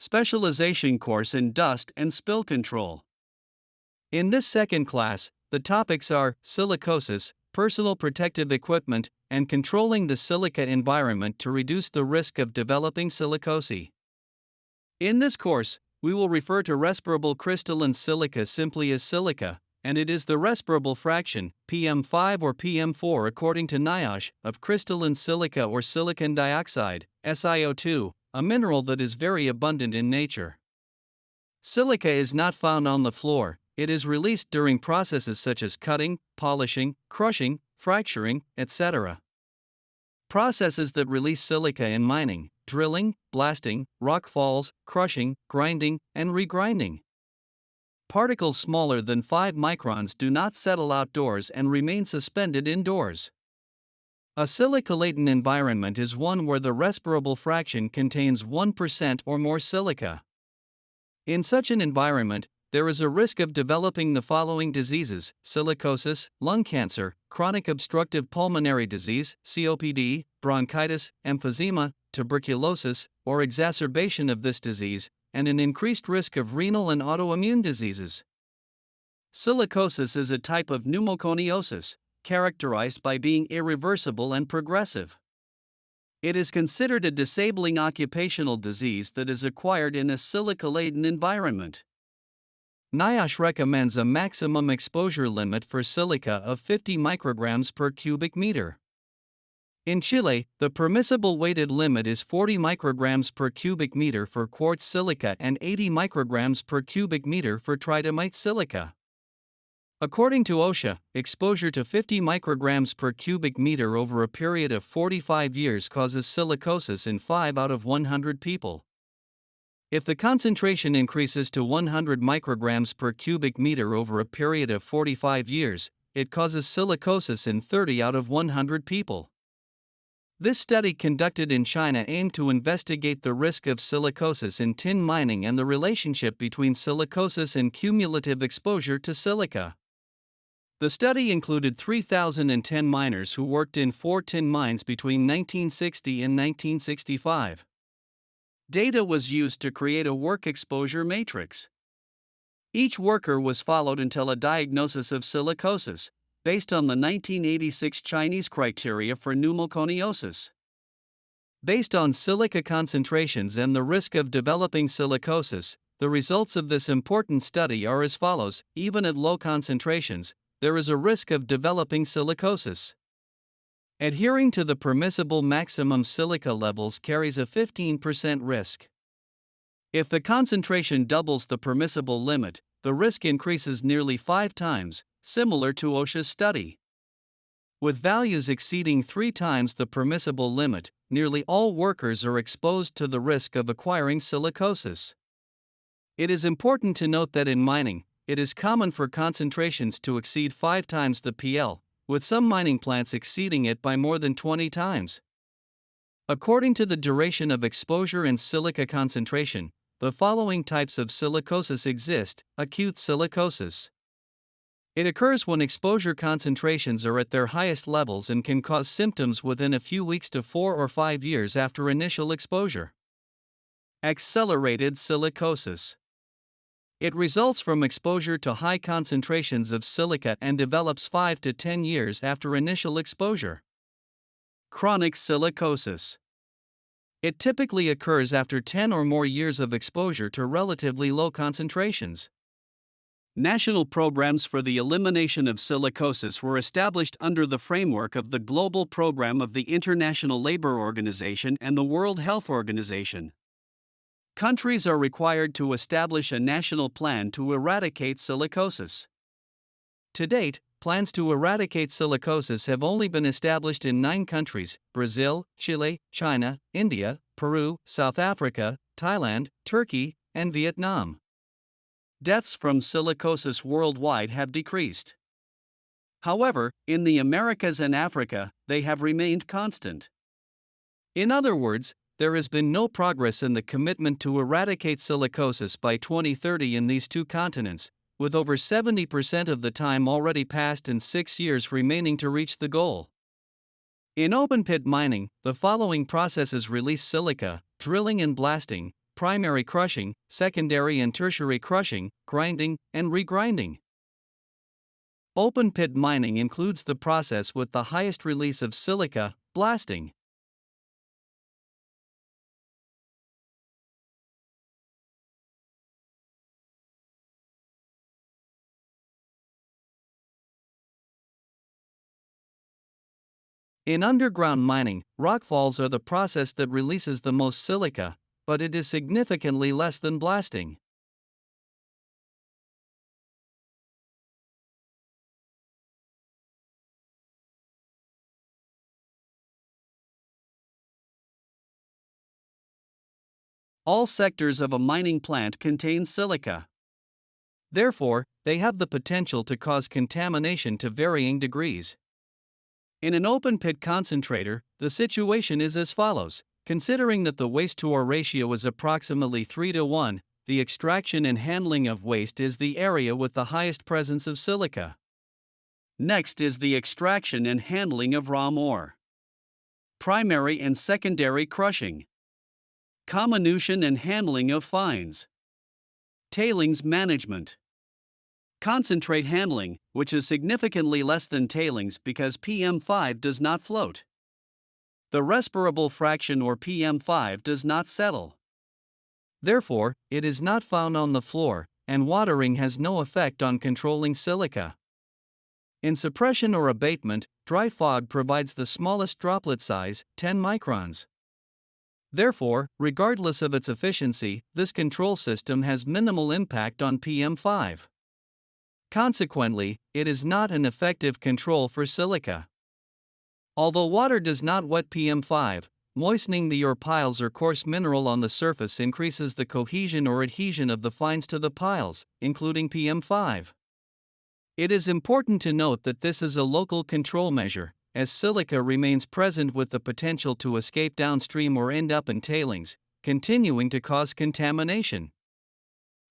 specialization course in dust and spill control. In this second class, the topics are silicosis, personal protective equipment, and controlling the silica environment to reduce the risk of developing silicosis. In this course, we will refer to respirable crystalline silica simply as silica, and it is the respirable fraction, PM5 or PM4 according to NIOSH, of crystalline silica or silicon dioxide, SiO2, a mineral that is very abundant in nature. Silica is not found on the floor, it is released during processes such as cutting, polishing, crushing, fracturing, etc. Processes that release silica in mining: drilling, blasting, rock falls, crushing, grinding, and regrinding. Particles smaller than 5 microns do not settle outdoors and remain suspended indoors. A silica-laden environment is one where the respirable fraction contains 1% or more silica. In such an environment, there is a risk of developing the following diseases: silicosis, lung cancer, chronic obstructive pulmonary disease, COPD, bronchitis, emphysema, tuberculosis, or exacerbation of this disease, and an increased risk of renal and autoimmune diseases. Silicosis is a type of pneumoconiosis, characterized by being irreversible and progressive. It is considered a disabling occupational disease that is acquired in a silica-laden environment. NIOSH recommends a maximum exposure limit for silica of 50 micrograms per cubic meter. In Chile, the permissible weighted limit is 40 micrograms per cubic meter for quartz silica and 80 micrograms per cubic meter for tridymite silica. According to OSHA, exposure to 50 micrograms per cubic meter over a period of 45 years causes silicosis in 5 out of 100 people. If the concentration increases to 100 micrograms per cubic meter over a period of 45 years, it causes silicosis in 30 out of 100 people. This study conducted in China aimed to investigate the risk of silicosis in tin mining and the relationship between silicosis and cumulative exposure to silica. The study included 3,010 miners who worked in 4 tin mines between 1960 and 1965. Data was used to create a work exposure matrix. Each worker was followed until a diagnosis of silicosis, based on the 1986 Chinese criteria for pneumoconiosis. Based on silica concentrations and the risk of developing silicosis, the results of this important study are as follows: even at low concentrations, there is a risk of developing silicosis. Adhering to the permissible maximum silica levels carries a 15% risk. If the concentration doubles the permissible limit, the risk increases nearly 5 times, similar to OSHA's study. With values exceeding 3 times the permissible limit, nearly all workers are exposed to the risk of acquiring silicosis. It is important to note that in mining, it is common for concentrations to exceed 5 times the PL, with some mining plants exceeding it by more than 20 times. According to the duration of exposure and silica concentration, the following types of silicosis exist: acute silicosis. It occurs when exposure concentrations are at their highest levels and can cause symptoms within a few weeks to 4 or 5 years after initial exposure. Accelerated silicosis. It results from exposure to high concentrations of silica and develops 5 to 10 years after initial exposure. Chronic silicosis. It typically occurs after 10 or more years of exposure to relatively low concentrations. National programs for the elimination of silicosis were established under the framework of the Global Program of the International Labour Organization and the World Health Organization. Countries are required to establish a national plan to eradicate silicosis. To date, plans to eradicate silicosis have only been established in 9 countries: Brazil, Chile, China, India, Peru, South Africa, Thailand, Turkey, and Vietnam. Deaths from silicosis worldwide have decreased. However, in the Americas and Africa, they have remained constant. In other words, there has been no progress in the commitment to eradicate silicosis by 2030 in these 2 continents, with over 70% of the time already passed and 6 years remaining to reach the goal. In open-pit mining, the following processes release silica: drilling and blasting, primary crushing, secondary and tertiary crushing, grinding, and regrinding. Open pit mining includes the process with the highest release of silica, blasting. In underground mining, rockfalls are the process that releases the most silica, but it is significantly less than blasting. All sectors of a mining plant contain silica. Therefore, they have the potential to cause contamination to varying degrees. In an open pit concentrator, the situation is as follows. Considering that the waste-to-ore ratio is approximately 3:1, the extraction and handling of waste is the area with the highest presence of silica. Next is the extraction and handling of raw ore. Primary and secondary crushing. Comminution and handling of fines. Tailings management. Concentrate handling, which is significantly less than tailings because PM5 does not float. The respirable fraction or PM5 does not settle. Therefore, it is not found on the floor, and watering has no effect on controlling silica. In suppression or abatement, dry fog provides the smallest droplet size, 10 microns. Therefore, regardless of its efficiency, this control system has minimal impact on PM5. Consequently, it is not an effective control for silica. Although water does not wet PM5, moistening the ore piles or coarse mineral on the surface increases the cohesion or adhesion of the fines to the piles, including PM5. It is important to note that this is a local control measure, as silica remains present with the potential to escape downstream or end up in tailings, continuing to cause contamination.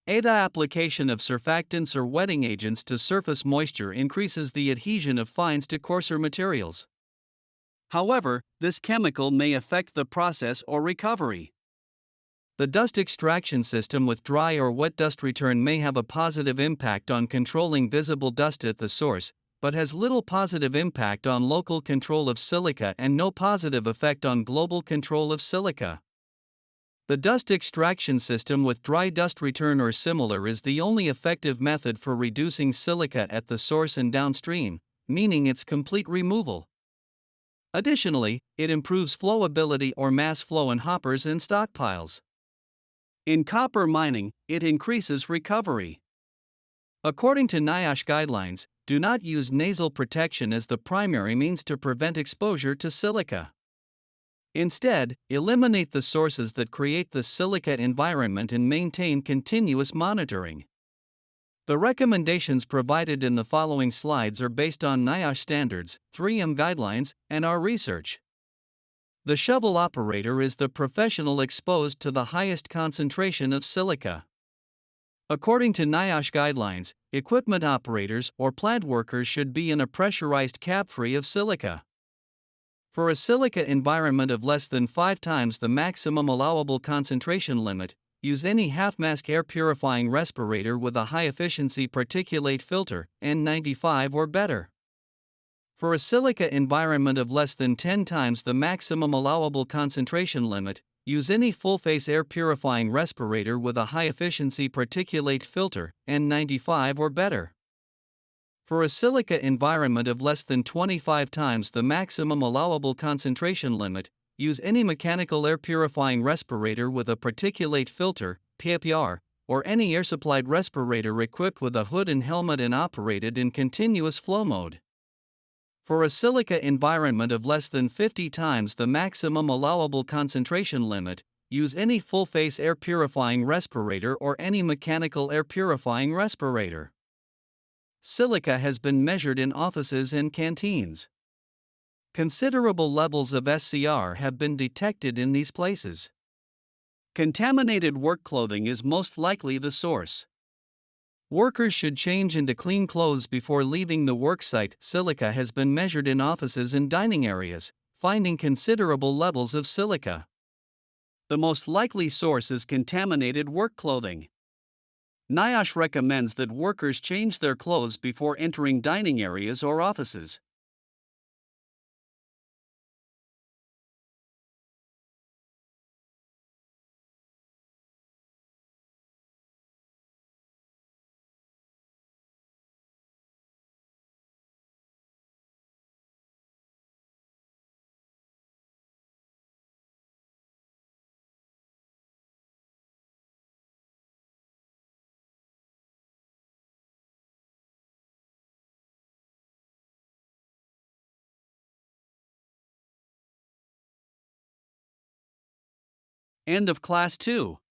ADA application of surfactants or wetting agents to surface moisture increases the adhesion of fines to coarser materials. However, this chemical may affect the process or recovery. The dust extraction system with dry or wet dust return may have a positive impact on controlling visible dust at the source, but has little positive impact on local control of silica and no positive effect on global control of silica. The dust extraction system with dry dust return or similar is the only effective method for reducing silica at the source and downstream, meaning its complete removal. Additionally, it improves flowability or mass flow in hoppers and stockpiles. In copper mining, it increases recovery. According to NIOSH guidelines, do not use nasal protection as the primary means to prevent exposure to silica. Instead, eliminate the sources that create the silica environment and maintain continuous monitoring. The recommendations provided in the following slides are based on NIOSH standards, 3M guidelines, and our research. The shovel operator is the professional exposed to the highest concentration of silica. According to NIOSH guidelines, equipment operators or plant workers should be in a pressurized cab free of silica. For a silica environment of less than 5 times the maximum allowable concentration limit, use any half-mask air purifying respirator with a high-efficiency particulate filter, N95 or better. For a silica environment of less than 10 times the maximum allowable concentration limit, use any full-face air purifying respirator with a high-efficiency particulate filter, N95 or better. For a silica environment of less than 25 times the maximum allowable concentration limit, use any mechanical air purifying respirator with a particulate filter, PPR, or any air-supplied respirator equipped with a hood and helmet and operated in continuous flow mode. For a silica environment of less than 50 times the maximum allowable concentration limit, use any full-face air purifying respirator or any mechanical air purifying respirator. Silica has been measured in offices and canteens. Considerable levels of SCR have been detected in these places. Contaminated work clothing is most likely the source. Workers should change into clean clothes before leaving the worksite. Silica has been measured in offices and dining areas, finding considerable levels of silica. The most likely source is contaminated work clothing. NIOSH recommends that workers change their clothes before entering dining areas or offices. End of Class 2.